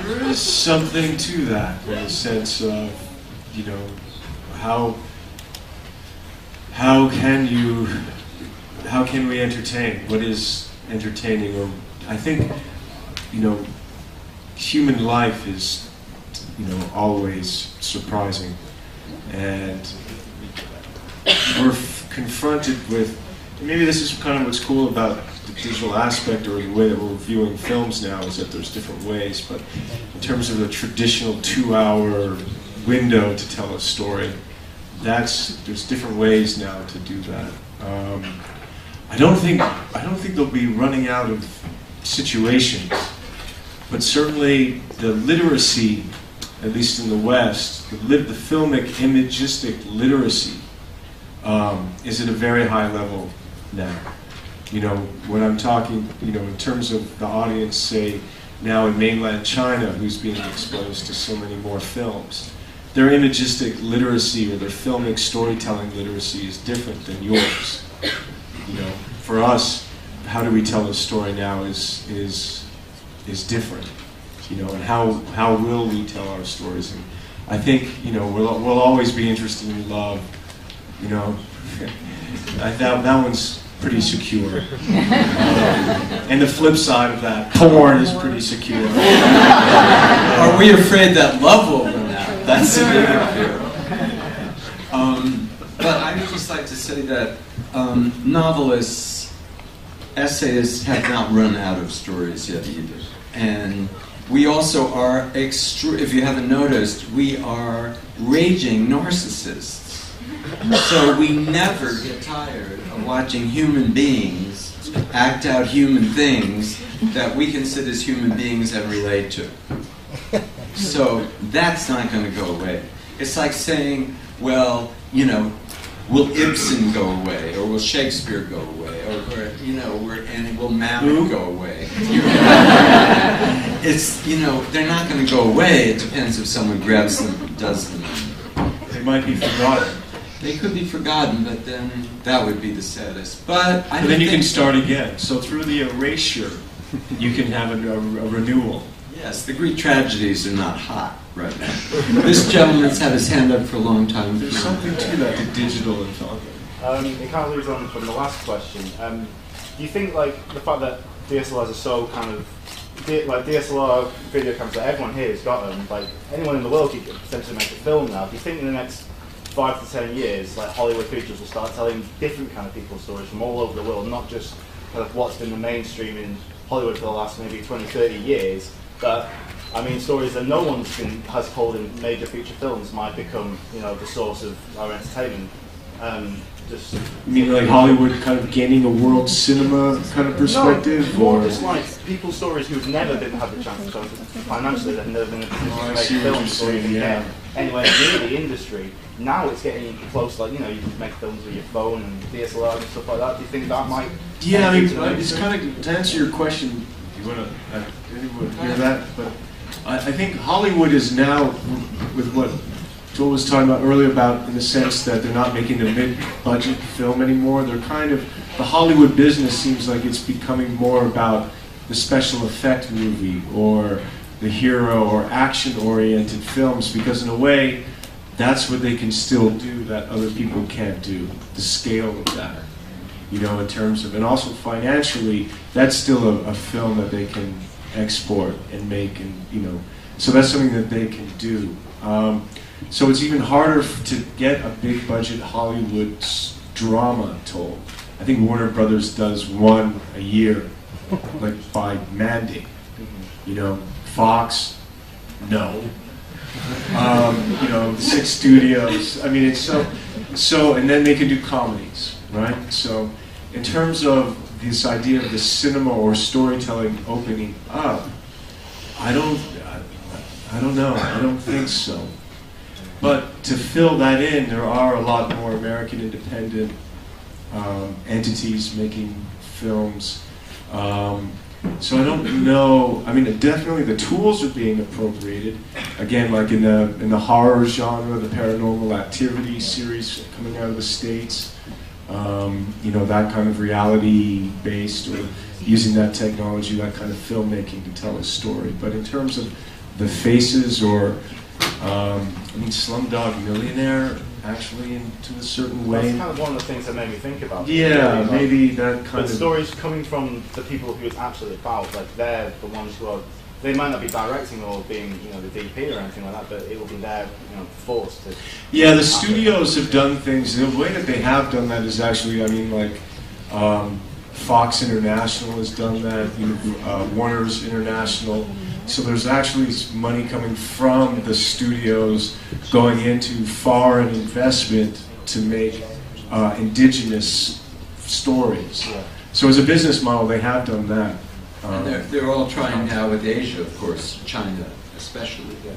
There is something to that, in the sense of, you know, how can we entertain? What is entertaining? Or I think, you know, human life is, you know, always surprising, and we're confronted with. Maybe this is kind of what's cool about the digital aspect, or the way that we're viewing films now, is that there's different ways. But in terms of the traditional 2-hour window to tell a story, there's different ways now to do that. I don't think they'll be running out of situations, but certainly the literacy, at least in the West, the filmic imagistic literacy is at a very high level now. You know, when I'm talking, you know, in terms of the audience, say, now in mainland China, who's being exposed to so many more films, their imagistic literacy or their filmic storytelling literacy is different than yours. You know, for us, how do we tell a story now is different. You know, and how will we tell our stories? And I think, you know, we'll always be interested in love. You know, that one's pretty secure. And the flip side of that, porn is pretty secure. Are we afraid that love will run out? That's the big fear. But I would just like to say that novelists, essayists have not run out of stories yet either. And we also are, if you haven't noticed, we are raging narcissists. So we never get tired of watching human beings act out human things that we can sit as human beings and relate to. So that's not going to go away. It's like saying, well, you know, will Ibsen go away, or will Shakespeare go away, or you know, and will Mammon go away? It's, you know, they're not going to go away. It depends if someone grabs them and does them. They might be forgotten. They could be forgotten, but then that would be the saddest. But then you can start again. So through the erasure, you can have a renewal. Yes, the Greek tragedies are not hot right now. This gentleman's had his hand up for a long time. There's something to that, the digital and film. It kind of leads on from the last question. Do you think, like, the fact that DSLRs are so kind of, like DSLR video cameras that everyone here has got them, like anyone in the world could potentially make a film now. Do you think in the next 5 to 10 years, like Hollywood features will start telling different kind of people's stories from all over the world, not just kind of what's been the mainstream in Hollywood for the last maybe 20, 30 years, but I mean stories that no one has told in major feature films might become, you know, the source of our entertainment. Just you mean like Hollywood kind of gaining a world cinema kind of perspective? No, more or just like people's stories who've never had the chance to financially, they've never been able to make films or even get anywhere near the industry. Now it's getting close, like, you know, you can make films with your phone and DSLR and stuff like that. Do you think that might... Yeah, I mean, it's kind of, to answer your question, you want to hear that? But I think Hollywood is now, with what Joel was talking about earlier about, in the sense that they're not making a mid-budget film anymore. They're kind of, the Hollywood business seems like it's becoming more about the special effect movie or the hero or action-oriented films, because in a way, that's what they can still do that other people can't do. The scale of that, you know, in terms of, and also financially, that's still a film that they can export and make, and you know, so that's something that they can do. So it's even harder to get a big budget Hollywood drama told. I think Warner Brothers does one a year, like by mandate. You know, Fox, no. You know, 6 studios. I mean, it's so, and then they can do comedies, right? So, in terms of this idea of the cinema or storytelling opening up, I don't know. I don't think so. But to fill that in, there are a lot more American independent entities making films. So I don't know. I mean, definitely the tools are being appropriated. Again, like in the horror genre, the Paranormal Activity series coming out of the States. You know, that kind of reality-based, or using that technology, that kind of filmmaking to tell a story. But in terms of the faces, or I mean, Slumdog Millionaire, actually, into a certain way. That's kind of one of the things that made me think about it. Yeah, Like, maybe that kind but of stories coming from the people who it's actually about, like they're the ones who are. They might not be directing or being, you know, the DP or anything like that, but it will be their, you know, force to. Yeah, the studios have done things. The way that they have done that is actually, I mean, like Fox International has done that, Warner's International. So there's actually money coming from the studios going into foreign investment to make indigenous stories. Yeah. So as a business model, they have done that. And they're all trying now with Asia, of course, China especially. Yeah.